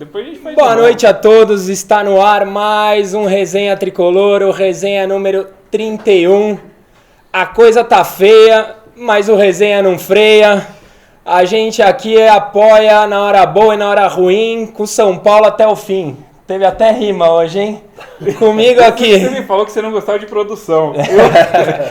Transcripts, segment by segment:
Depois a gente faz. Boa noite a todos, está no ar mais um Resenha Tricolor, o Resenha número 31. A coisa tá feia, mas o Resenha não freia. A gente aqui apoia na hora boa e na hora ruim, com São Paulo até o fim. Teve até rima hoje, hein? Comigo aqui. Você me falou que você não gostava de produção.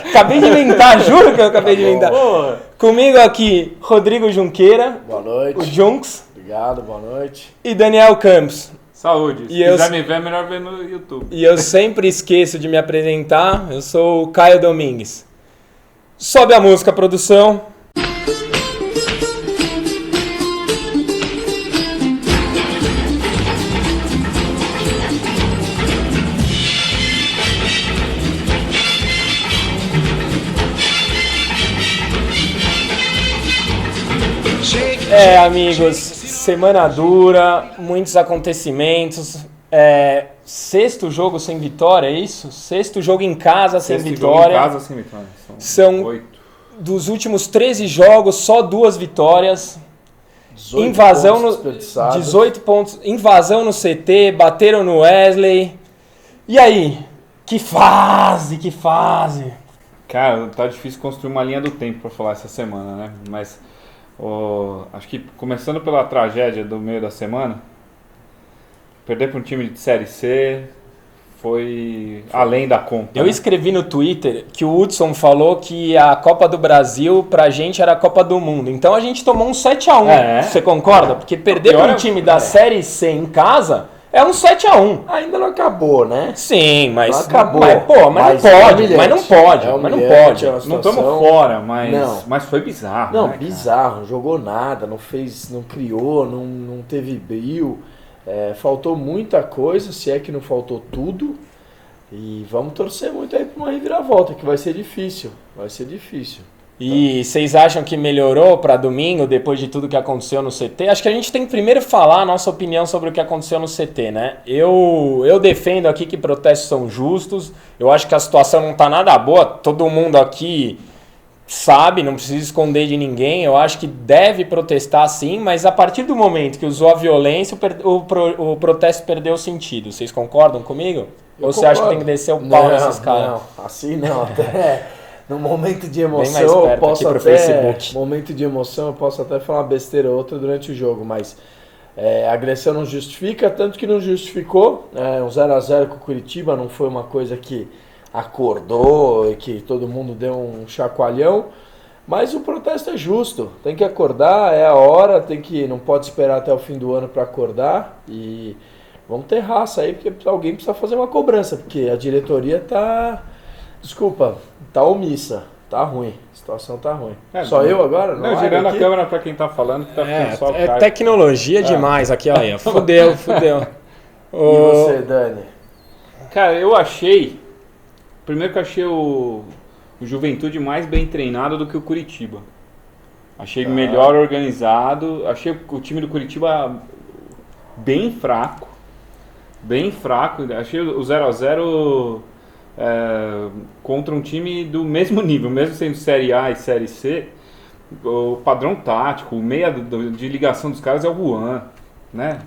Acabei de inventar, juro que eu acabei de inventar. Porra. Comigo aqui, Rodrigo Junqueira. Boa noite. O Junks. Obrigado, boa noite. E Daniel Campos. Saúde. Se quiser me ver, é melhor ver no YouTube. E eu sempre esqueço de me apresentar. Eu sou o Caio Domingues. Sobe a música, produção. Amigos, semana dura, muitos acontecimentos. Sexto jogo sem vitória, é isso? Sexto jogo em casa sem vitória. Jogo em casa sem vitória. São 8. Dos últimos 13 jogos, só 2 vitórias. 18 Invasão pontos no desperdiçados. 18 pontos, invasão no CT, bateram no Wesley. E aí? Que fase, que fase. Cara, tá difícil construir uma linha do tempo pra falar essa semana, né? Mas acho que começando pela tragédia do meio da semana, perder para um time de Série C foi além da conta. Eu escrevi no Twitter que o Hudson falou que a Copa do Brasil pra gente era a Copa do Mundo. Então a gente tomou um 7-1. Você concorda? Porque perder para um time da Série C em casa é um 7-1. Ainda não acabou, né? Sim, mas não acabou. Mas não pode. Não estamos fora, mas foi bizarro. Não, né, bizarro. Não jogou nada, não fez, não criou, não teve brilho. Faltou muita coisa, se é que não faltou tudo. E vamos torcer muito aí para uma reviravolta, que vai ser difícil. E vocês acham que melhorou para domingo, depois de tudo que aconteceu no CT? Acho que a gente tem que primeiro falar a nossa opinião sobre o que aconteceu no CT, né? Eu defendo aqui que protestos são justos. Eu acho que a situação não tá nada boa. Todo mundo aqui sabe, não precisa esconder de ninguém. Eu acho que deve protestar sim, mas a partir do momento que usou a violência, o protesto perdeu o sentido. Vocês concordam comigo? Ou você acha que tem que descer o pau nesses caras? Não, assim não. No momento de emoção, eu posso até falar uma besteira ou outra durante o jogo, mas a agressão não justifica, tanto que não justificou. Um 0-0 com o Curitiba não foi uma coisa que acordou e que todo mundo deu um chacoalhão, mas o protesto é justo, tem que acordar, é a hora, não pode esperar até o fim do ano para acordar e vamos ter raça aí, porque alguém precisa fazer uma cobrança, porque a diretoria tá omissa, tá ruim, a situação tá ruim. Só eu agora? Não, girando a câmera pra quem tá falando, que tá ficando só o cara. Tecnologia demais aqui, olha, fudeu. E você, Dani? Cara, primeiro que eu achei o Juventude mais bem treinado do que o Curitiba. Achei melhor organizado, achei o time do Curitiba bem fraco, achei o 0-0 contra um time do mesmo nível, mesmo sendo Série A e Série C, o padrão tático, o meia de ligação dos caras é o Juan, né?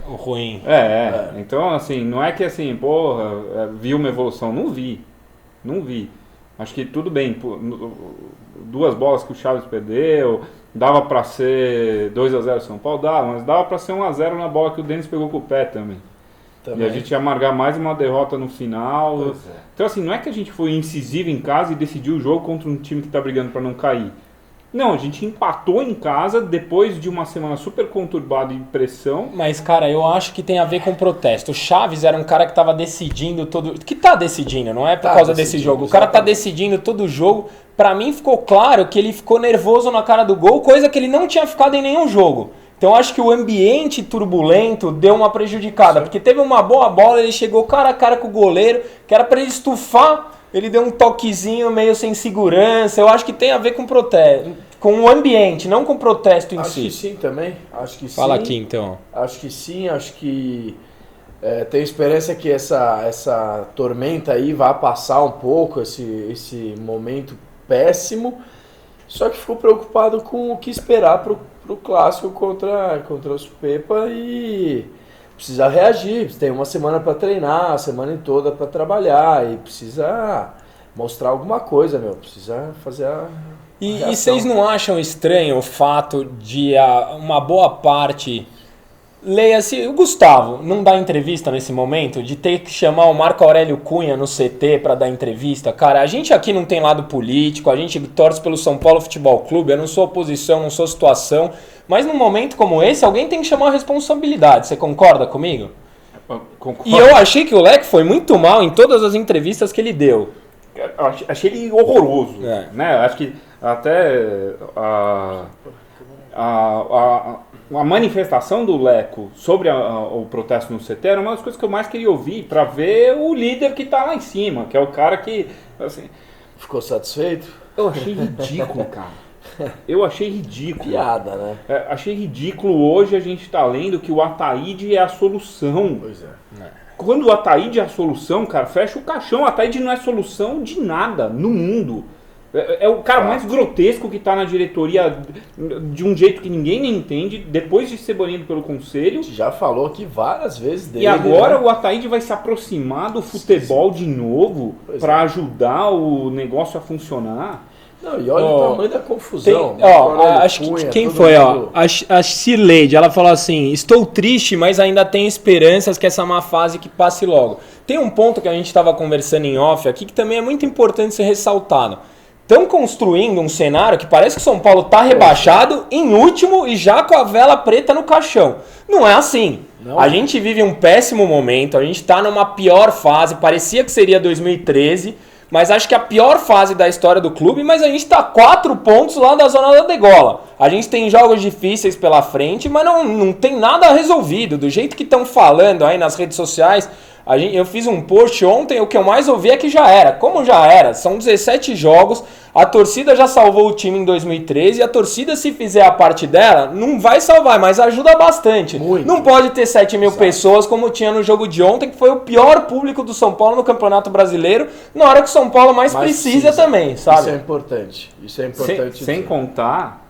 O ruim. Então assim, não é que assim, vi uma evolução, não vi. Acho que tudo bem, 2 bolas que o Chaves perdeu, dava pra ser 2-0 São Paulo, mas dava pra ser 1-0 na bola que o Denis pegou com o pé também. E a gente ia amargar mais uma derrota no final. Então assim, não é que a gente foi incisivo em casa e decidiu o jogo contra um time que tá brigando pra não cair. Não, a gente empatou em casa depois de uma semana super conturbada de pressão. Mas, cara, eu acho que tem a ver com o protesto. O Chaves era um cara que tava decidindo que tá decidindo, não é por causa desse jogo. O cara tá decidindo todo o jogo. Pra mim ficou claro que ele ficou nervoso na cara do gol, coisa que ele não tinha ficado em nenhum jogo. Então eu acho que o ambiente turbulento deu uma prejudicada. Porque teve uma boa bola, ele chegou cara a cara com o goleiro, que era pra ele estufar. Ele deu um toquezinho meio sem segurança. Eu acho que tem a ver com protesto, com o ambiente, não com o protesto em si. Acho que sim também. Fala aqui então. Acho que sim, tenho esperança que essa tormenta aí vá passar um pouco, esse momento péssimo. Só que ficou preocupado com o que esperar pro clássico contra os Pepa e precisa reagir. Tem uma semana para treinar, a semana toda para trabalhar e precisa mostrar alguma coisa, precisa fazer a E vocês não acham estranho o fato de uma boa parte... Leia-se, o Gustavo não dá entrevista nesse momento, de ter que chamar o Marco Aurélio Cunha no CT para dar entrevista. Cara, a gente aqui não tem lado político, a gente torce pelo São Paulo Futebol Clube, eu não sou oposição, não sou situação, mas num momento como esse, alguém tem que chamar a responsabilidade. Você concorda comigo? Concordo. E eu achei que o Leque foi muito mal em todas as entrevistas que ele deu. Achei ele horroroso, né? Acho que até a manifestação do Leco sobre o protesto no CT era uma das coisas que eu mais queria ouvir, para ver o líder que tá lá em cima, que é o cara que, assim... Ficou satisfeito? Eu achei ridículo, cara. Eu achei ridículo. Piada, né? Achei ridículo hoje a gente tá lendo que o Ataíde é a solução. Pois é. Quando o Ataíde é a solução, cara, fecha o caixão. O Ataíde não é solução de nada no mundo. É o cara mais grotesco que está na diretoria de um jeito que ninguém entende, depois de ser banido pelo conselho. A gente já falou aqui várias vezes dele. E agora o Ataíde vai se aproximar do futebol de novo para ajudar o negócio a funcionar. Não, e olha o tamanho da confusão. Acho que quem foi, a Cirleide, ela falou assim: estou triste, mas ainda tenho esperanças que essa má fase que passe logo. Tem um ponto que a gente estava conversando em off aqui que também é muito importante ser ressaltado. Estão construindo um cenário que parece que o São Paulo está rebaixado, em último e já com a vela preta no caixão. Não é assim. Não. A gente vive um péssimo momento, a gente está numa pior fase, parecia que seria 2013, mas acho que a pior fase da história do clube, mas a gente está 4 pontos lá da zona da degola. A gente tem jogos difíceis pela frente, mas não tem nada resolvido. Do jeito que estão falando aí nas redes sociais... Eu fiz um post ontem, o que eu mais ouvi é que já era. Como já era? São 17 jogos, a torcida já salvou o time em 2013 e a torcida, se fizer a parte dela, não vai salvar, mas ajuda bastante. Muito. Não pode ter 7 mil pessoas como tinha no jogo de ontem, que foi o pior público do São Paulo no Campeonato Brasileiro, na hora que o São Paulo mais precisa também, sabe? Isso é importante. Sem contar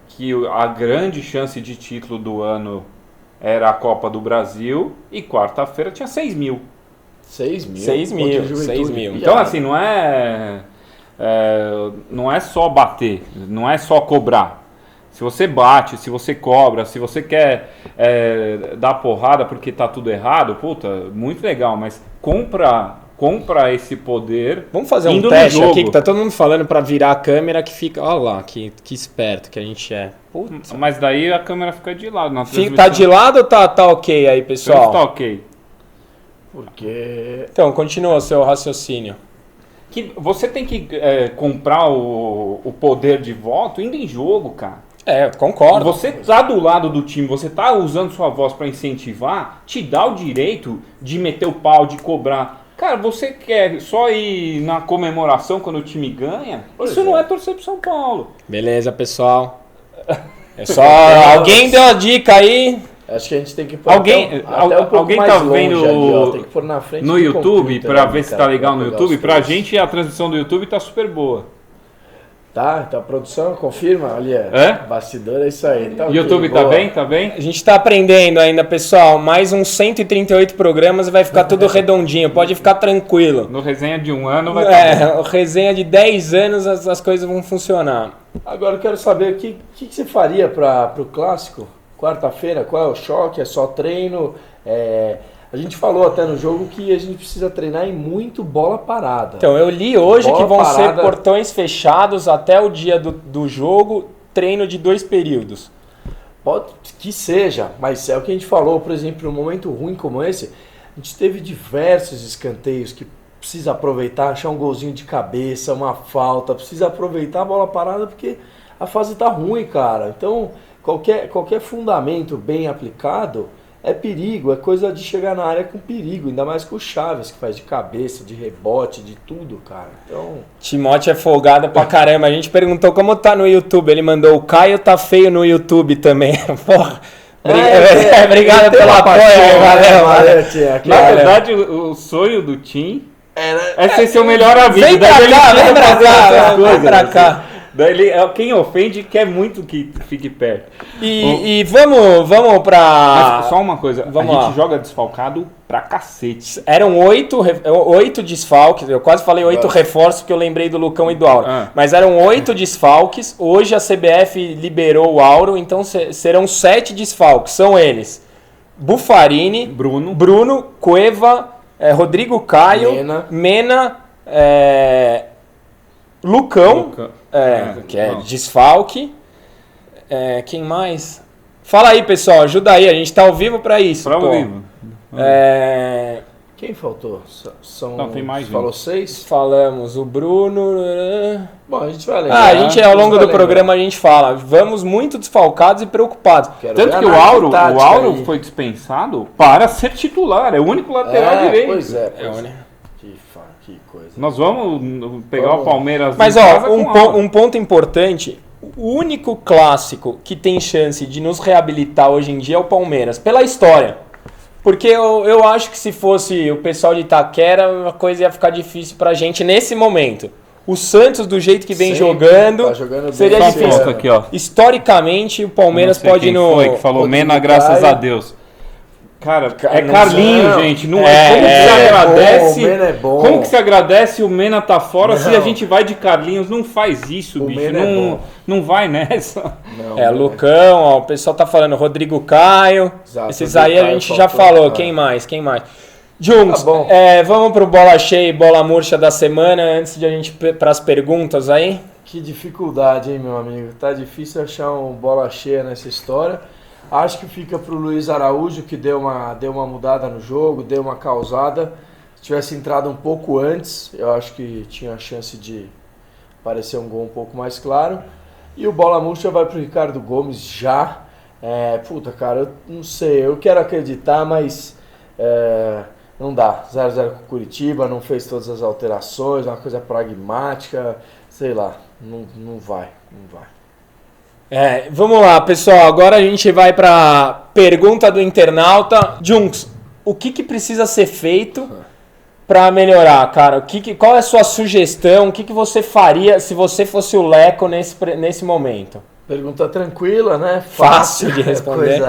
que a grande chance de título do ano... era a Copa do Brasil e quarta-feira tinha 6 mil. 6 mil? 6 mil. Então, assim, não é só bater, não é só cobrar. Se você bate, se você cobra, se você quer dar porrada porque tá tudo errado, puta, muito legal, mas compra esse poder. Vamos fazer um teste aqui que tá todo mundo falando pra virar a câmera que fica... Olha lá, que esperto que a gente é. Putz. Mas daí a câmera fica de lado. Tá de lado ou tá ok aí, pessoal? Tá ok. Porque... Então, continua o seu raciocínio. Que você tem que comprar o poder de voto indo em jogo, cara. Concordo. Você tá do lado do time, você tá usando sua voz pra incentivar, te dá o direito de meter o pau, de cobrar. Cara, você quer só ir na comemoração quando o time ganha? Isso não é torcer pro São Paulo. Beleza, pessoal. É só... Alguém deu a dica aí. Acho que a gente tem que pôr alguém tá vendo ali, tem que pôr na frente no YouTube pra ver se tá legal no YouTube. Pra gente a transmissão do YouTube tá super boa. Tá, então a produção confirma ali, bastidor é isso aí. Tá, YouTube tá bem? Tá bem? A gente tá aprendendo ainda, pessoal. Mais uns 138 programas e vai ficar tudo redondinho. Pode ficar tranquilo. No resenha de 1 ano vai tá resenha de 10 anos as coisas vão funcionar. Agora eu quero saber o que você faria pro clássico? Quarta-feira, qual é o choque? É só treino? A gente falou até no jogo que a gente precisa treinar em muito bola parada. Então, eu li hoje que vão ser portões fechados até o dia do jogo, treino de 2 períodos. Pode que seja, mas é o que a gente falou, por exemplo, num momento ruim como esse, a gente teve diversos escanteios que precisa aproveitar, achar um golzinho de cabeça, uma falta, precisa aproveitar a bola parada porque a fase tá ruim, cara. Então, qualquer fundamento bem aplicado... é perigo, é coisa de chegar na área com perigo, ainda mais com o Chaves, que faz de cabeça, de rebote, de tudo, cara. Então... Timóteo é folgado pra caramba. A gente perguntou como tá no YouTube. Ele mandou: o Caio tá feio no YouTube também. Porra. Obrigado pelo apoio aí, valeu. Na verdade, o sonho do Tim é ser seu melhor amigo. Vem pra cá. Daí quem ofende quer muito que fique perto. E vamos pra... Mas só uma coisa, Vamos a gente lá. joga desfalcado pra cacete. Eram 8 desfalques, eu quase falei 8 reforços porque eu lembrei do Lucão e do Auro. Mas eram 8 desfalques, hoje a CBF liberou o Auro, então serão 7 desfalques. São eles: Buffarini, Bruno Cueva, Rodrigo Caio, Mena, Lucão, que é desfalque. Quem mais? Fala aí, pessoal, ajuda aí, a gente tá ao vivo pra isso. Ao vivo. Quem faltou? Não, tem mais Falou gente. 6? Falamos o Bruno. Bom, a gente vai lembrar. A gente ao longo do programa a gente fala. Vamos muito desfalcados e preocupados. Tanto que o Auro foi dispensado para ser titular. É o único lateral direito. Pois é. Que coisa. Nós vamos pegar o Palmeiras. Mas um ponto importante. O único clássico que tem chance de nos reabilitar hoje em dia é o Palmeiras, pela história. Porque eu acho que se fosse o pessoal de Itaquera, a coisa ia ficar difícil pra gente nesse momento. O Santos, do jeito que vem jogando, tá jogando seria bem difícil. Aqui, ó. Historicamente, o Palmeiras pode ir no... Foi que falou Rodrigo Mena, graças Caio. a Deus. Cara, é não Carlinhos, sei. gente. Não é, como que se agradece? O Mena é bom. Como que se agradece o Mena tá fora se a Não. gente vai de Carlinhos? Não faz isso, O bicho. Mena é bom. Não vai nessa. Não, Lucão, ó, o pessoal tá falando Rodrigo Caio. Exato, Esses Rodrigo aí a Caio gente já faltou, falou. cara. Quem mais? Jungs, Tá bom. vamos pro bola cheia e bola murcha da semana antes de a gente para as perguntas aí. Que dificuldade, hein, meu amigo? Tá difícil achar um bola cheia nessa história. Acho que fica pro Luiz Araújo, que deu uma mudada no jogo, deu uma causada. Se tivesse entrado um pouco antes, eu acho que tinha a chance de aparecer um gol um pouco mais claro. E o bola murcha vai pro Ricardo Gomes já. Puta, cara, eu não sei, eu quero acreditar, mas não dá. 0-0 com o Curitiba, não fez todas as alterações, uma coisa pragmática, sei lá, não vai. Vamos lá, pessoal. Agora a gente vai para pergunta do internauta. Junks, o que precisa ser feito para melhorar, cara? Qual é a sua sugestão? O que você faria se você fosse o Leco nesse momento? Pergunta tranquila, né? Fácil de responder.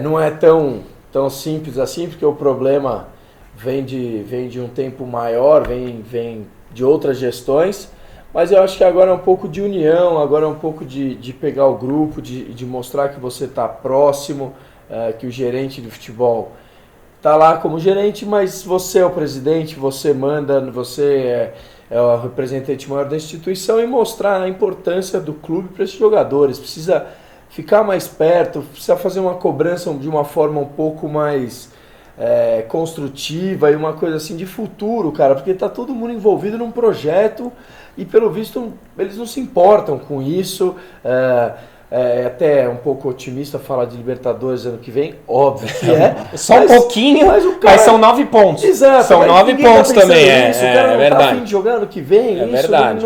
Não é tão simples assim, porque o problema vem de um tempo maior, vem de outras gestões. Mas eu acho que agora é um pouco de união, agora é um pouco de pegar o grupo, de mostrar que você está próximo, que o gerente do futebol está lá como gerente, mas você é o presidente, você manda, você é o representante maior da instituição, e mostrar a importância do clube para esses jogadores. Precisa ficar mais perto, precisa fazer uma cobrança de uma forma um pouco mais construtiva e uma coisa assim de futuro, cara, porque está todo mundo envolvido num projeto. E pelo visto eles não se importam com isso. Até um pouco otimista falar de Libertadores ano que vem, óbvio que Só um pouquinho, mas são 9 pontos. Exato, são 9 pontos também, nisso, o cara não verdade. tá a fim de jogar ano que vem, isso verdade.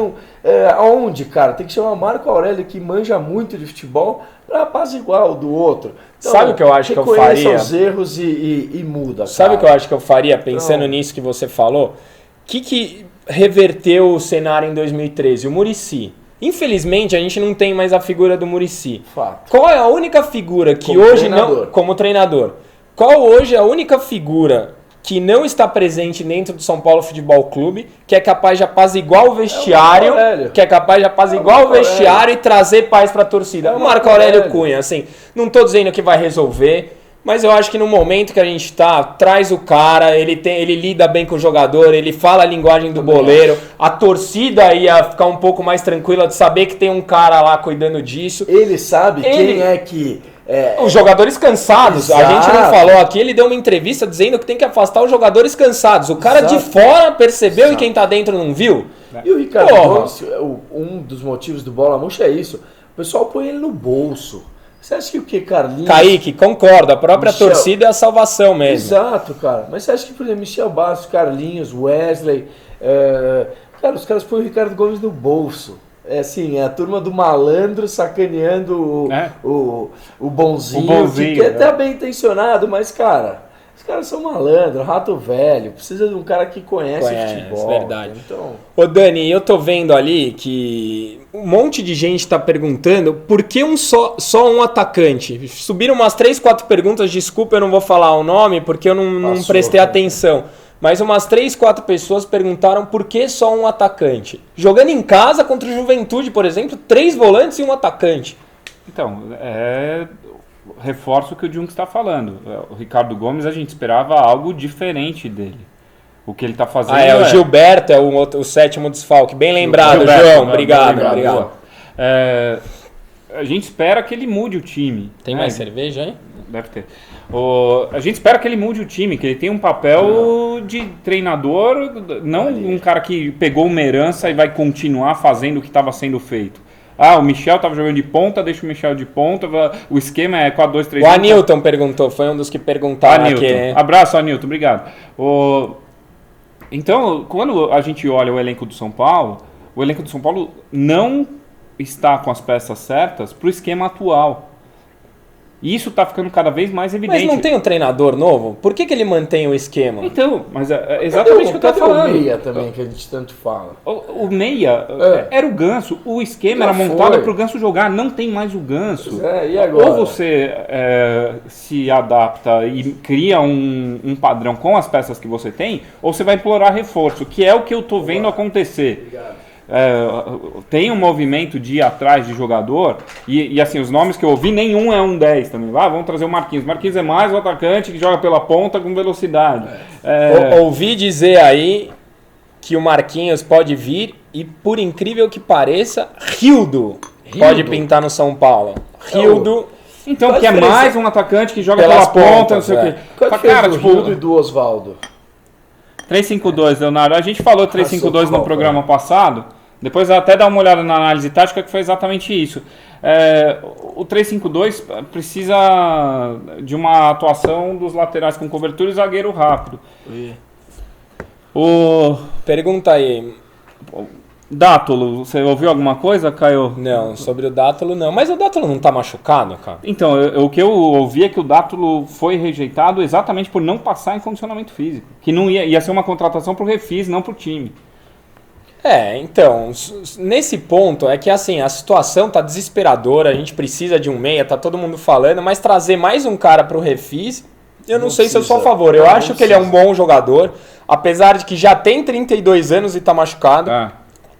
Aonde, cara? Tem que chamar o Marco Aurélio, que manja muito de futebol, para apaziguar o do outro. Então, sabe o que eu acho que eu faria? Reconheça os erros e muda. Sabe o que eu acho que eu faria, pensando nisso que você falou? Que reverteu o cenário em 2013? O Muricy. Infelizmente, a gente não tem mais a figura do Muricy. Fato. Qual é a única figura que Como hoje treinador. não... Como treinador. Qual hoje é a única figura que não está presente dentro do São Paulo Futebol Clube, que é capaz de apaziguar o vestiário, e trazer paz para a torcida? O Marco Aurélio Cunha, assim, não estou dizendo que vai resolver, mas eu acho que no momento que a gente tá, traz o cara, ele lida bem com o jogador, ele fala a linguagem do boleiro, a torcida ia ficar um pouco mais tranquila de saber que tem um cara lá cuidando disso. Ele sabe quem é que... Os jogadores cansados, Exato. a gente não falou aqui, ele deu uma entrevista dizendo que tem que afastar os jogadores cansados. O cara de fora percebeu. Exato. E quem tá dentro não viu. E o Ricardo Gomes, um dos motivos do Bola Murcha é isso. O pessoal põe ele no bolso. Você acha que o que, Carlinhos... Kaique, concordo, a própria torcida é a salvação mesmo. Exato, cara. Mas você acha que, por exemplo, Michel Bastos, Carlinhos, Wesley... Cara, os caras põem o Ricardo Gomes no bolso. É assim, é a turma do malandro sacaneando o bonzinho, que é até bem intencionado, mas, cara, Os caras são malandros, rato velho, precisa de um cara que conhece futebol. Verdade. Então... Ô Dani, eu tô vendo ali que um monte de gente tá perguntando por que só um atacante? Subiram umas 3, 4 perguntas, desculpa, eu não vou falar o nome porque eu não prestei atenção. Mas umas 3, 4 pessoas perguntaram por que só um atacante. Jogando em casa contra o Juventude, por exemplo, 3 volantes e um atacante. Então, reforço o que o Junks está falando. O Ricardo Gomes, a gente esperava algo diferente dele. O que ele está fazendo o Gilberto é o 7º desfalque. Bem lembrado, Gilberto, João. Obrigado. A gente espera que ele mude o time. Tem mais cerveja aí? Deve ter. A gente espera que ele mude o time, que ele tenha um papel de treinador, não um cara que pegou uma herança e vai continuar fazendo o que estava sendo feito. O Michel estava jogando de ponta, deixa o Michel de ponta, o esquema é 4-2-3-1. O Anilton perguntou, foi um dos que perguntaram aqui. Abraço, Anilton, obrigado. Então, quando a gente olha o elenco do São Paulo não está com as peças certas para o esquema atual. E isso está ficando cada vez mais evidente. Mas não tem um treinador novo? Por que ele mantém o esquema? Então, mas é exatamente o que eu estou falando. O meia também, que a gente tanto fala. O meia era o Ganso. O esquema era montado para o Ganso jogar. Não tem mais o Ganso. E agora? Ou você se adapta e cria um padrão com as peças que você tem, ou você vai implorar reforço, que é o que eu estou vendo acontecer. Obrigado. Tem um movimento de ir atrás de jogador e assim, os nomes que eu ouvi, nenhum é um 10 também. Vamos trazer o Marquinhos. Marquinhos é mais um atacante que joga pela ponta com velocidade. Ouvi dizer aí que o Marquinhos pode vir e, por incrível que pareça, Rildo pode pintar no São Paulo. Rildo... Então, que é mais um atacante que joga pela ponta, não sei o quê. Qual que é o Rildo e do Oswaldo? 3-5-2, Leonardo. A gente falou 3-5-2 no programa passado. Depois até dá uma olhada na análise tática, que foi exatamente isso. O 3-5-2 precisa de uma atuação dos laterais com cobertura e zagueiro rápido. Pergunta aí. Dátulo, você ouviu alguma coisa, Caio? Não, sobre o Dátulo não. Mas o Dátulo não tá machucado, cara? Então, o que eu ouvi é que o Dátulo foi rejeitado exatamente por não passar em condicionamento físico. Que não ia ser uma contratação pro Refis, não pro time. Então, nesse ponto é que assim, a situação tá desesperadora, a gente precisa de um meia, tá todo mundo falando, mas trazer mais um cara pro Refis, eu não sei se eu sou a favor. Eu acho que ele é um bom jogador, apesar de que já tem 32 anos e tá machucado.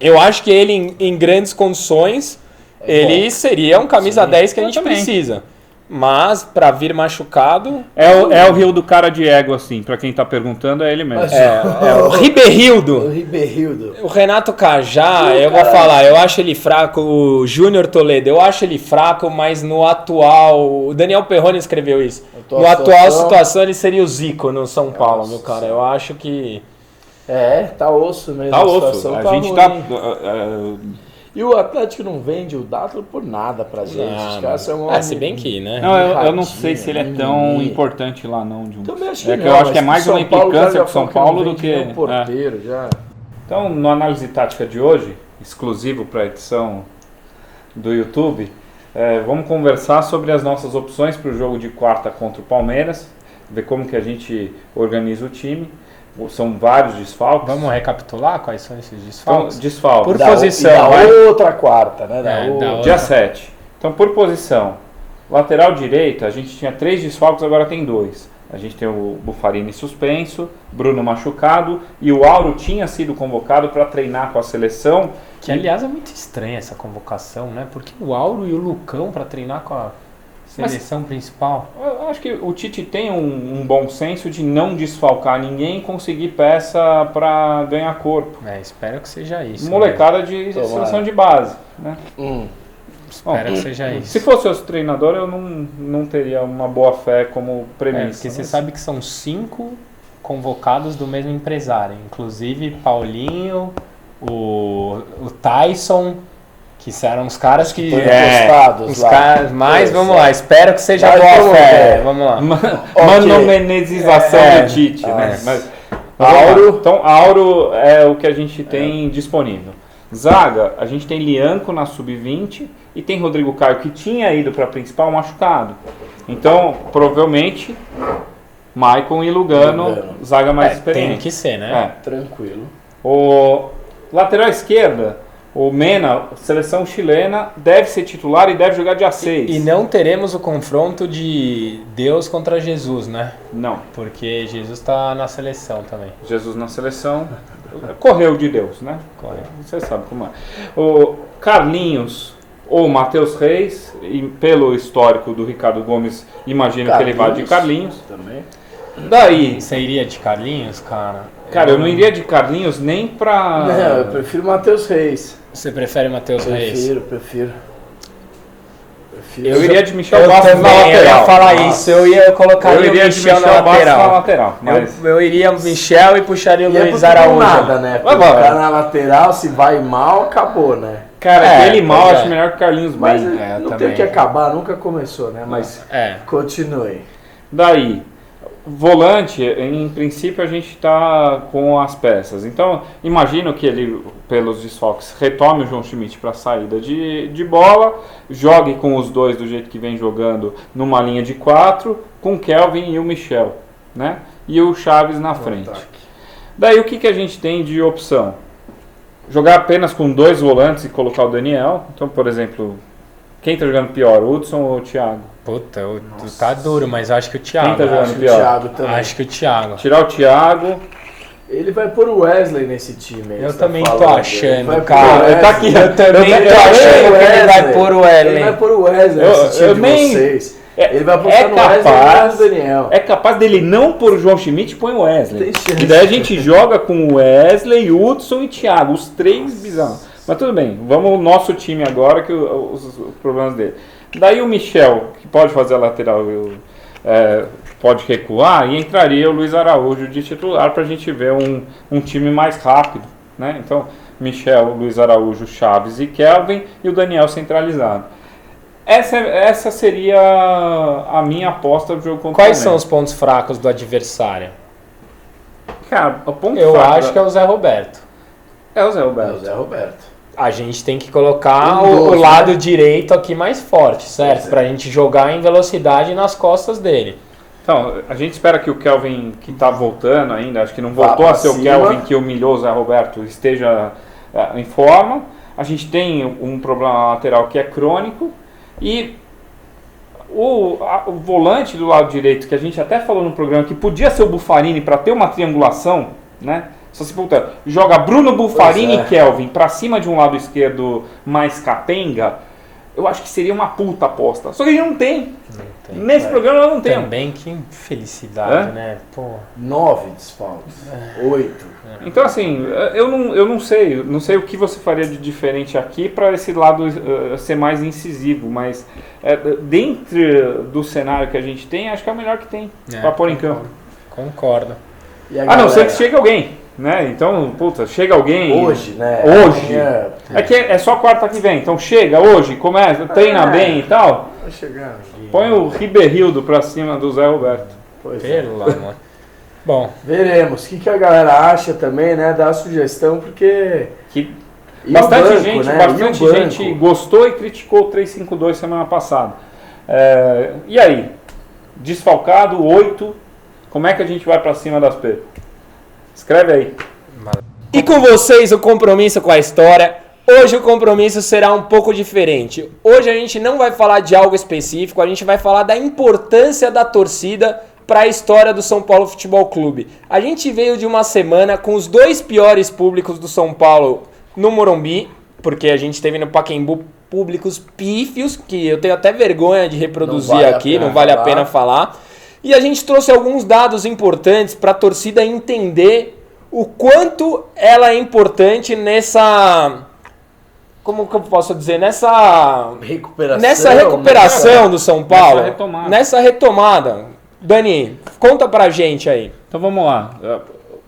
Eu acho que ele, em grandes condições, ele seria um camisa 10 que a gente precisa. Mas, pra vir machucado... É o Rio do cara de ego, assim. Pra quem tá perguntando, é ele mesmo. O Ribeirildo. O Ribeirildo. O Renato Cajá, eu vou falar, eu acho ele fraco. O Júnior Toledo, eu acho ele fraco, mas no atual... O Daniel Perrone escreveu isso. No atual situação, ele seria o Zico no São Paulo, meu cara. Eu acho que... Tá osso mesmo. Tá osso. A gente tá... E o Atlético não vende o Dátulo por nada pra gente. Os caras são se bem que, né? Não, eu não sei se ele é tão importante lá, não. Também acho que eu acho que é mais uma implicância com o São Paulo do que... porteiro, já. Então, no análise tática de hoje, exclusivo para a edição do YouTube, vamos conversar sobre as nossas opções para o jogo de quarta contra o Palmeiras, ver como que a gente organiza o time. São vários desfalques. Vamos recapitular quais são esses desfalques? Então, desfalques. Por posição. Outra quarta, né? Dia 7. Então, por posição. Lateral direita, a gente tinha 3 desfalques, agora tem 2. A gente tem o Buffarini suspenso, Bruno machucado e o Auro tinha sido convocado para treinar com a seleção. Que, aliás, é muito estranha essa convocação, né? Porque o Auro e o Lucão para treinar com a seleção principal. Eu acho que o Tite tem um bom senso de não desfalcar ninguém e conseguir peça para ganhar corpo. Espero que seja isso. Molecada de seleção de base, né? Espero que seja isso. Se fosse o treinador, eu não teria uma boa fé como premissa. Porque você sabe que são 5 convocados do mesmo empresário, inclusive Paulinho, o Tyson, que eram os caras que... encostados lá. Mas vamos lá, espero que seja boa fé. Vamos lá. Manomenezização do Tite, né? Mas, então, Auro é o que a gente tem disponível. Zaga, a gente tem Lianco na sub-20 e tem Rodrigo Caio, que tinha ido para a principal machucado. Então, provavelmente, Maicon e Lugano. Zaga mais experiente. Tem que ser, né? Tranquilo. O lateral esquerda, o Mena, seleção chilena, deve ser titular e deve jogar dia 6. E não teremos o confronto de Deus contra Jesus, né? Não. Porque Jesus está na seleção também. Jesus na seleção, correu de Deus, né? Correu. Você sabe como é. O Carlinhos ou Matheus Reis, e pelo histórico do Ricardo Gomes, imagino que ele vá de Carlinhos. Também. Daí, Você iria de Carlinhos, cara? cara, eu não iria de Carlinhos nem pra... Não, eu prefiro Matheus Reis. Você prefere Matheus Reis? Prefiro. Eu iria de Michel Eu Bastos na também, eu ia lateral. falar Nossa. isso. Eu ia colocar Eu o iria de Michel Michel na Bastos na lateral. lateral. Mas... Eu iria Michel e puxaria o E é Luiz porque Araújo. não nada, né? Porque Vai, o vai. cara na lateral, se vai mal, acabou, né? Cara, É, aquele mal pois acho é. melhor que Carlinhos Mas bem. eu não também. tem que acabar, nunca começou, né? Mas continue. Daí, volante, em princípio a gente está com as peças. Então, imagino que ele, pelos desfalques, retome o João Schmidt para a saída de bola, jogue com os dois do jeito que vem jogando numa linha de 4, com o Kelvin e o Michel, né? E o Chaves na frente. Daí, o que a gente tem de opção? Jogar apenas com 2 volantes e colocar o Daniel. Então, por exemplo, quem está jogando pior, o Hudson ou o Thiago? Puta, tá duro, mas eu acho que o Thiago. Quem tá jogando Acho que o pior? Thiago também. Acho que o Thiago. Tirar o Thiago. Ele vai pôr o Wesley nesse time. aí, Eu você tá também tô falando. achando, Ele vai pôr cara. o Ele tá Wesley. aqui, Eu também Eu tô achando que ele vai pôr o Ele Ellen. vai pôr o Wesley Eu- nesse time eu de nem- vocês. É- Ele vai apostar é no Wesley capaz- e no Daniel. É capaz dele não pôr o João Schmidt e põe o Wesley. Tem chance. E daí a gente joga com o Wesley, Hudson e Thiago, os 3 bizarros. Mas tudo bem, vamos ao nosso time agora, que os problemas dele. Daí o Michel, que pode fazer a lateral, pode recuar, e entraria o Luiz Araújo de titular para a gente ver um time mais rápido, né? Então, Michel, Luiz Araújo, Chaves e Kelvin, e o Daniel centralizado. Essa seria a minha aposta do jogo contra o Quais são Flamengo. os pontos fracos do adversário? Cara, o ponto Eu fraco acho que é o Zé Roberto. é o Zé É o Roberto. Zé Roberto. A gente tem que colocar Um o doce, lado né? direito aqui mais forte, certo? Pois é. Pra gente jogar em velocidade nas costas dele. Então, a gente espera que o Kelvin, que está voltando ainda, acho que não Vá voltou pra a ser o cima. Kelvin que humilhou o Zé Roberto, esteja em forma. A gente tem um problema lateral que é crônico. E o volante do lado direito, que a gente até falou no programa, que podia ser o Buffarini para ter uma triangulação, né? Só se puta, joga Bruno Buffarini Pois é. e Kelvin para cima de um lado esquerdo mais capenga, eu acho que seria uma puta aposta. Só que a gente não tem. Nesse programa eu não tenho. Também, que infelicidade, É? né? Pô. 9 desfalques. 8. Então, assim, eu não sei o que você faria de diferente aqui para esse lado ser mais incisivo, mas dentro do cenário que a gente tem, acho que é o melhor que tem para pôr em campo. Concordo. E a A não ser galera? que chegue alguém, né? Então, puta, chega alguém. Hoje, né? Hoje. Amanhã, É que é só quarta que vem, então chega hoje, começa, treina bem e tal. vai chegar ninguém. Põe o Ribeirildo pra cima do Zé Roberto. Pois é. Pelo amor. Bom, Veremos. O que a galera acha também, né? Dá a sugestão, porque... Que E bastante o banco, gente, né? bastante E o gente banco? gostou e criticou o 352 semana passada. E aí? Desfalcado, 8. Como é que a gente vai pra cima das P? Escreve aí. e com vocês o compromisso com a história. Hoje o compromisso será um pouco diferente. Hoje a gente não vai falar de algo específico, a gente vai falar da importância da torcida para a história do São Paulo Futebol Clube. A gente veio de uma semana com os 2 piores públicos do São Paulo no Morumbi, porque a gente teve no Pacaembu públicos pífios, que eu tenho até vergonha de reproduzir Não vale a aqui, pena não vale a falar. pena falar. E a gente trouxe alguns dados importantes para a torcida entender o quanto ela é importante nessa... Como que eu posso dizer? Nessa recuperação do São Paulo. Nessa retomada. Dani, conta pra gente aí. Então vamos lá.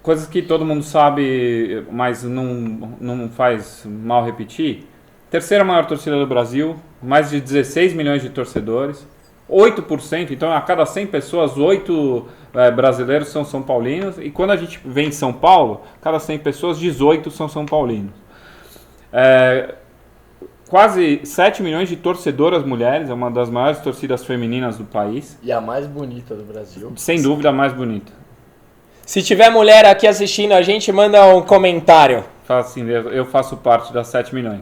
Coisas que todo mundo sabe, mas não faz mal repetir. Terceira maior torcida do Brasil, mais de 16 milhões de torcedores, 8%, então a cada 100 pessoas, 8 brasileiros são São Paulinos, e quando a gente vem em São Paulo, cada 100 pessoas, 18 são São Paulinos. quase 7 milhões de torcedoras mulheres, é uma das maiores torcidas femininas do país. E a mais bonita do Brasil. Sem dúvida a mais bonita. Se tiver mulher aqui assistindo a gente, manda um comentário. Fala assim, eu faço parte das 7 milhões.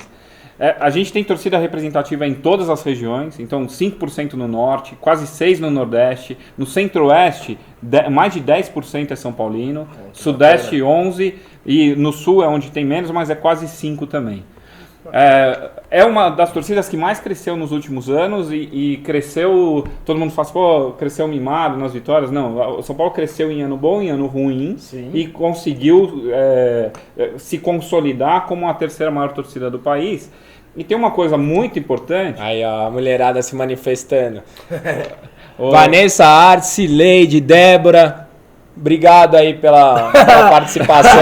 A gente tem torcida representativa em todas as regiões, então 5% no norte, quase 6% no nordeste, no centro-oeste mais de 10% é São Paulino, sudeste 11% e no sul é onde tem menos, mas é quase 5% também. É uma das torcidas que mais cresceu nos últimos anos e cresceu, todo mundo fala, pô, cresceu mimado nas vitórias. Não, o São Paulo cresceu em ano bom, em ano ruim. Sim. E conseguiu se consolidar como a terceira maior torcida do país. E tem uma coisa muito importante. Aí, ó, a mulherada se manifestando. Vanessa, Arce, Leide, Débora, obrigado aí pela participação.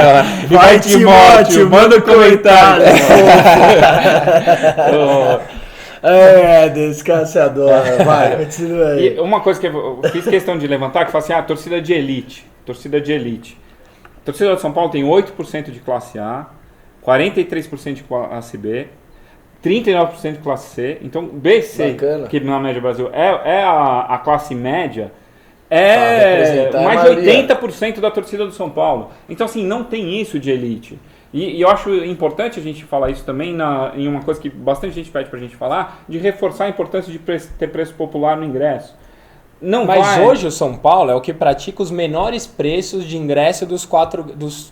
Vai, Timóteo, manda um comentário. Descansador. Vai, continua aí. E uma coisa que eu fiz questão de levantar, que fala assim, torcida de elite. Torcida de elite. A torcida de São Paulo tem 8% de classe A, 43% de classe B, 39% de classe C. Então, B e C, que na média do Brasil é a classe média, mais de 80% da torcida do São Paulo. Então, assim, não tem isso de elite. E eu acho importante a gente falar isso também em uma coisa que bastante gente pede pra gente falar, de reforçar a importância de ter preço popular no ingresso. Mas hoje o São Paulo é o que pratica os menores preços de ingresso dos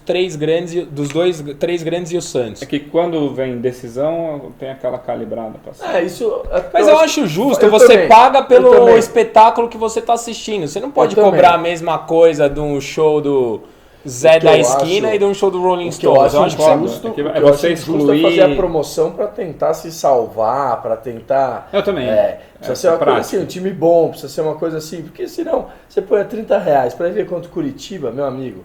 três grandes e o Santos. É que quando vem decisão tem aquela calibrada. Mas eu acho justo, você paga pelo espetáculo que você está assistindo. Você não pode cobrar a mesma coisa de um show do Zé da Esquina e de um show do Rolling Stones. Eu acho justo é você excluir... fazer a promoção para tentar se salvar, para tentar... Eu também. Precisa ser uma coisa assim, um time bom, precisa ser uma coisa assim, porque senão você põe R$30 para ver contra o Curitiba, meu amigo,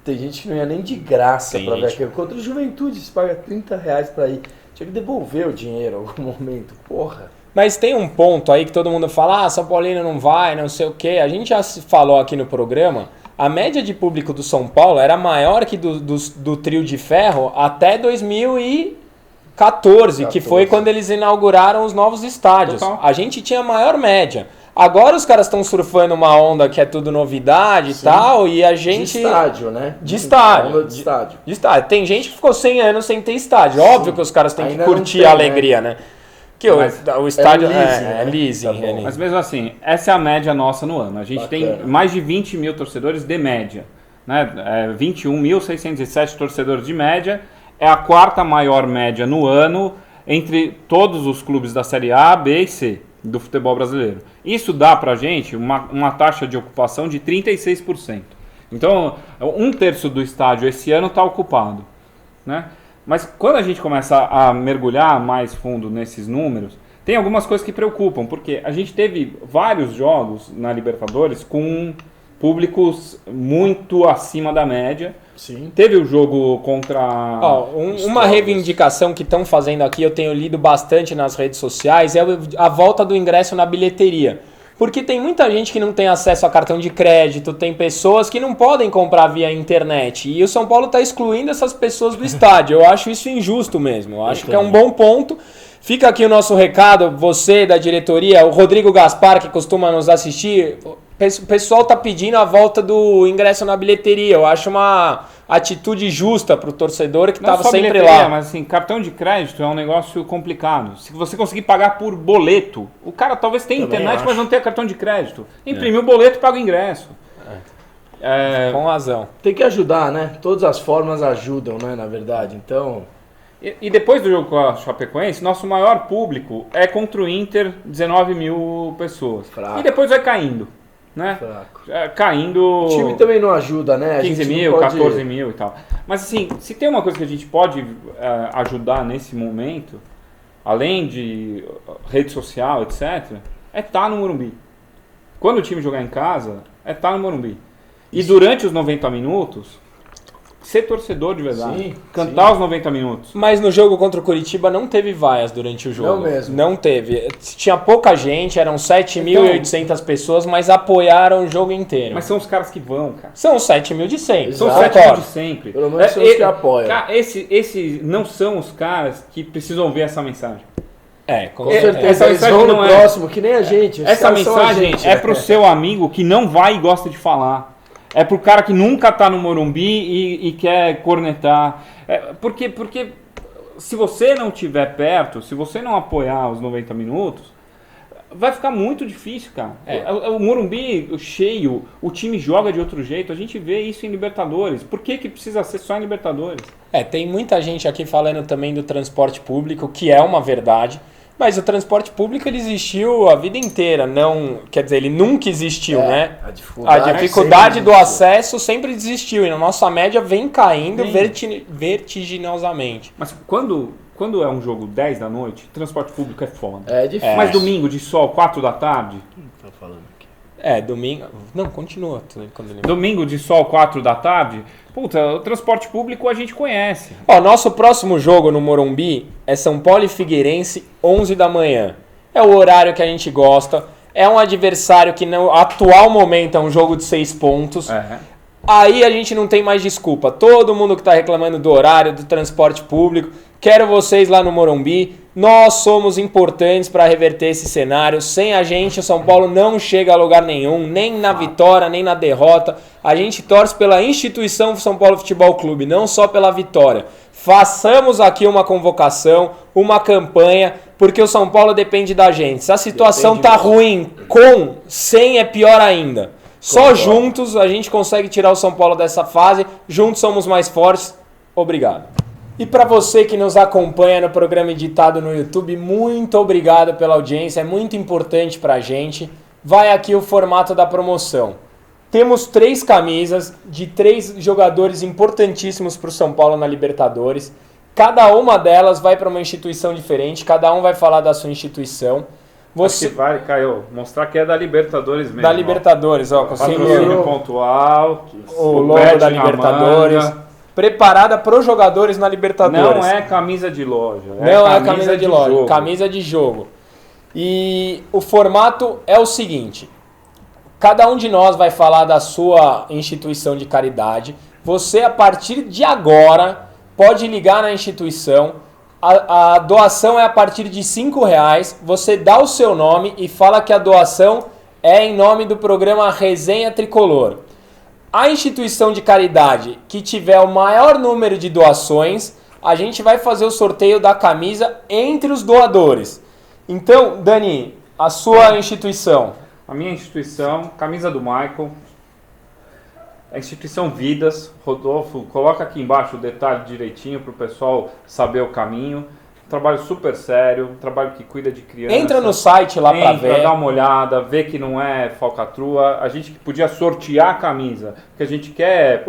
tem gente que não ia nem de graça para ver aquilo. Contra o Juventude, você paga R$30 para ir. Tinha que devolver o dinheiro em algum momento, porra. Mas tem um ponto aí que todo mundo fala, São Paulino não vai, não sei o quê. A gente já falou aqui no programa... A média de público do São Paulo era maior que do Trio de Ferro até 2014, que foi quando eles inauguraram os novos estádios. Total. A gente tinha maior média. Agora os caras estão surfando uma onda que é tudo novidade e tal, e a gente... De estádio, né? De estádio. Onda de estádio. De estádio. Tem gente que ficou 100 anos sem ter estádio. Sim. Óbvio que os caras têm que curtir a alegria, né? Que o estádio é leasing. Tá, mas mesmo assim, essa é a média nossa no ano. A gente tem mais de 20 mil torcedores de média. Né? 21.607 torcedores de média. É a quarta maior média no ano entre todos os clubes da Série A, B e C do futebol brasileiro. Isso dá pra gente uma taxa de ocupação de 36%. Então, 1/3 do estádio esse ano está ocupado. Né? Mas quando a gente começa a mergulhar mais fundo nesses números, tem algumas coisas que preocupam, porque a gente teve vários jogos na Libertadores com públicos muito acima da média. Sim. Teve o jogo contra... uma reivindicação que estão fazendo aqui, eu tenho lido bastante nas redes sociais, é a volta do ingresso na bilheteria. Porque tem muita gente que não tem acesso a cartão de crédito, tem pessoas que não podem comprar via internet. E o São Paulo está excluindo essas pessoas do estádio. Eu acho isso injusto mesmo. Eu acho que é um bom ponto. Fica aqui o nosso recado, você da diretoria, o Rodrigo Gaspar, que costuma nos assistir. O pessoal está pedindo a volta do ingresso na bilheteria. Eu acho uma atitude justa para o torcedor que estava sempre lá. Mas assim, cartão de crédito é um negócio complicado. Se você conseguir pagar por boleto, o cara talvez tenha internet, mas não tenha cartão de crédito. Imprime o boleto e paga o ingresso. Com razão. Tem que ajudar, né? Todas as formas ajudam, né? Na verdade, então... E depois do jogo com a Chapecoense, nosso maior público é contra o Inter, 19 mil pessoas. Fraco. E depois vai caindo. Né? Caindo... O time também não ajuda, né? 15 mil, 14 mil e tal. Mas assim, se tem uma coisa que a gente pode ajudar nesse momento, além de rede social, etc., é estar no Morumbi. Quando o time jogar em casa, é estar no Morumbi. E durante os 90 minutos, ser torcedor de verdade. Sim, cantar os 90 minutos. Mas no jogo contra o Curitiba não teve vaias durante o jogo. Não mesmo. Não teve. Tinha pouca gente, eram 7.800 pessoas, mas apoiaram o jogo inteiro. Mas são os caras que vão, cara. São os 7.000 de sempre. São os 7.000 de sempre. Pelo menos são os que apoiam. Esses não são os caras que precisam ver essa mensagem. Com certeza, eles mensagem vão no não é- próximo, que nem a gente. os Essa caras são a mensagem gente, é né? pro seu amigo que não vai e gosta de falar. É pro cara que nunca tá no Morumbi e quer cornetar. Porque se você não estiver perto, se você não apoiar os 90 minutos, vai ficar muito difícil, cara. O Morumbi cheio, o time joga de outro jeito. A gente vê isso em Libertadores. Por que precisa ser só em Libertadores? Tem muita gente aqui falando também do transporte público, que é uma verdade. Mas o transporte público ele existiu a vida inteira, não, quer dizer, ele nunca existiu, né? A dificuldade do acesso sempre existiu e a nossa média vem caindo vertiginosamente. Mas quando é um jogo 10 da noite, transporte público é foda. É difícil. Mas domingo de sol, 4 da tarde? Quem tá falando aqui? Domingo... Não, continua. Domingo de sol, 4 da tarde? Puta, o transporte público a gente conhece. Nosso próximo jogo no Morumbi é São Paulo e Figueirense, 11 da manhã. É o horário que a gente gosta. É um adversário que no atual momento é um jogo de 6 pontos. Aí a gente não tem mais desculpa. Todo mundo que está reclamando do horário, do transporte público, quero vocês lá no Morumbi. Nós somos importantes para reverter esse cenário. Sem a gente, o São Paulo não chega a lugar nenhum, nem na vitória, nem na derrota. A gente torce pela instituição São Paulo Futebol Clube, não só pela vitória. Façamos aqui uma convocação, uma campanha, porque o São Paulo depende da gente. Se a situação tá ruim, sem é pior ainda. Só juntos a gente consegue tirar o São Paulo dessa fase. Juntos somos mais fortes. Obrigado. E para você que nos acompanha no programa editado no YouTube, muito obrigado pela audiência, é muito importante para a gente. Vai aqui o formato da promoção. Temos 3 camisas de 3 jogadores importantíssimos para o São Paulo na Libertadores. Cada uma delas vai para uma instituição diferente, cada um vai falar da sua instituição. Você vai, Caio, mostrar que é da Libertadores mesmo. Da Libertadores, ó. Patrocínio pontual, o logo da Libertadores. Preparada para os jogadores na Libertadores. Não é camisa de loja. Não é camisa de loja, jogo. Camisa de jogo. E o formato é o seguinte: cada um de nós vai falar da sua instituição de caridade. Você, a partir de agora, pode ligar na instituição. A doação é a partir de R$5. Você dá o seu nome e fala que a doação é em nome do programa Resenha Tricolor. A instituição de caridade que tiver o maior número de doações, a gente vai fazer o sorteio da camisa entre os doadores. Então, Dani, a sua instituição? A minha instituição, camisa do Michael, a instituição Vidas. Rodolfo, coloca aqui embaixo o detalhe direitinho para o pessoal saber o caminho. Um trabalho super sério, um trabalho que cuida de criança. Entra no site lá para ver. Dá uma olhada, vê que não é falcatrua. A gente podia sortear a camisa, porque a gente quer,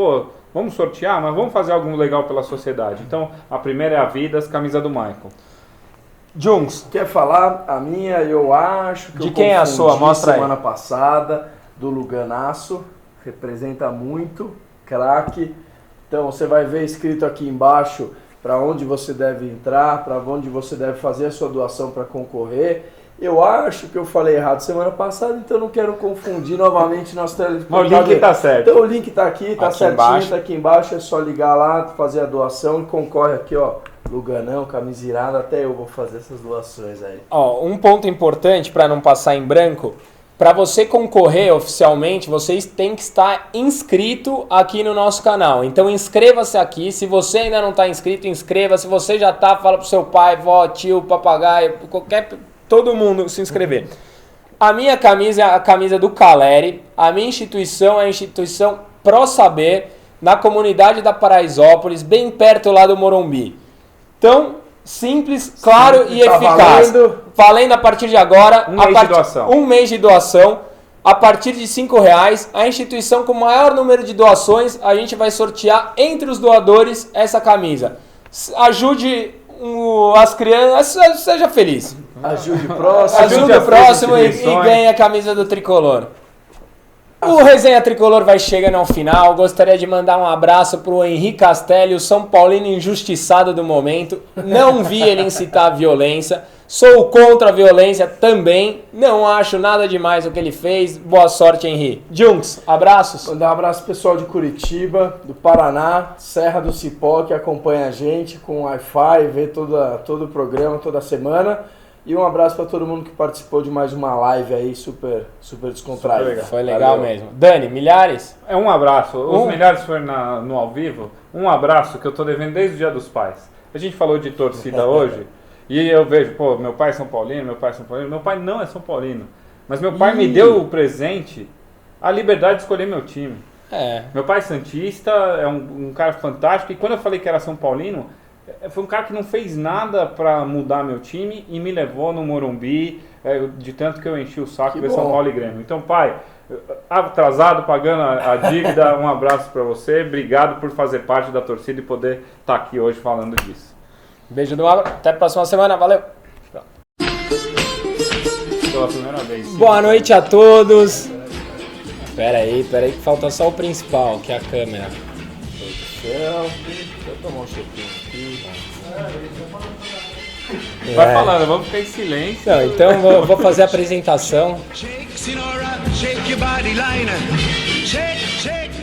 vamos sortear, mas vamos fazer algo legal pela sociedade. Então, a primeira é a Vidas, camisa do Michael. Jungs, quer falar? A minha, eu acho que de quem é a sua? Mostra semana passada, do Luganaço. Representa muito, craque. Então você vai ver escrito aqui embaixo para onde você deve entrar, para onde você deve fazer a sua doação para concorrer. Eu acho que eu falei errado semana passada, então não quero confundir novamente nosso telefone. Mas o link está certo. Então o link está aqui, está certinho, embaixo. Tá aqui embaixo, é só ligar lá, fazer a doação e concorre aqui, ó. Luganão, camisa irada, até eu vou fazer essas doações aí. Um ponto importante para não passar em branco. Para você concorrer oficialmente, vocês têm que estar inscrito aqui no nosso canal. Então inscreva-se aqui. Se você ainda não está inscrito, inscreva. Se você já está, fala pro seu pai, vó, tio, papagaio, todo mundo se inscrever. A minha camisa é a camisa do Caleri. A minha instituição é a instituição Pro Saber, na comunidade da Paraisópolis, bem perto lá do Morumbi. Então, simples, claro e eficaz. Valendo a partir de agora. Um mês de doação. A partir de R$5, a instituição com o maior número de doações, a gente vai sortear entre os doadores essa camisa. Ajude as crianças, seja feliz. Ajude o próximo. Ajude o próximo e ganhe a camisa do Tricolor. O Resenha Tricolor vai chegando ao final. Gostaria de mandar um abraço pro Henrique Castelli, o São Paulino injustiçado do momento. Não vi ele incitar a violência. Sou contra a violência também. Não acho nada demais o que ele fez. Boa sorte, Henrique. Junks, abraços. Mandar um abraço pessoal de Curitiba, do Paraná, Serra do Cipó, que acompanha a gente com Wi-Fi, vê todo o programa toda semana. E um abraço para todo mundo que participou de mais uma live aí, super descontraída. Foi legal mesmo. Dani, Milhares? Um abraço. Os Milhares foram no ao vivo. Um abraço que eu tô devendo desde o Dia dos Pais. A gente falou de torcida hoje. E eu vejo, meu pai é São Paulino, meu pai é São Paulino. Meu pai não é São Paulino. Mas meu pai me deu o presente, a liberdade de escolher meu time. Meu pai é santista, é um cara fantástico. E quando eu falei que era São Paulino, foi um cara que não fez nada pra mudar meu time e me levou no Morumbi, de tanto que eu enchi o saco de São Paulo e Grêmio. Então, pai, atrasado, pagando a dívida, um abraço pra você. Obrigado por fazer parte da torcida e poder estar aqui hoje falando disso. Beijo do Álvaro, até a próxima semana, valeu! Pela primeira vez. Boa noite a todos! Pera aí, que falta só o principal, que é a câmera. Deixa eu tomar um cheirinho aqui. Vai falando, vamos ficar em silêncio. Não, então vou fazer a apresentação. Shake, Sinora, shake your body liner. Shake, shake.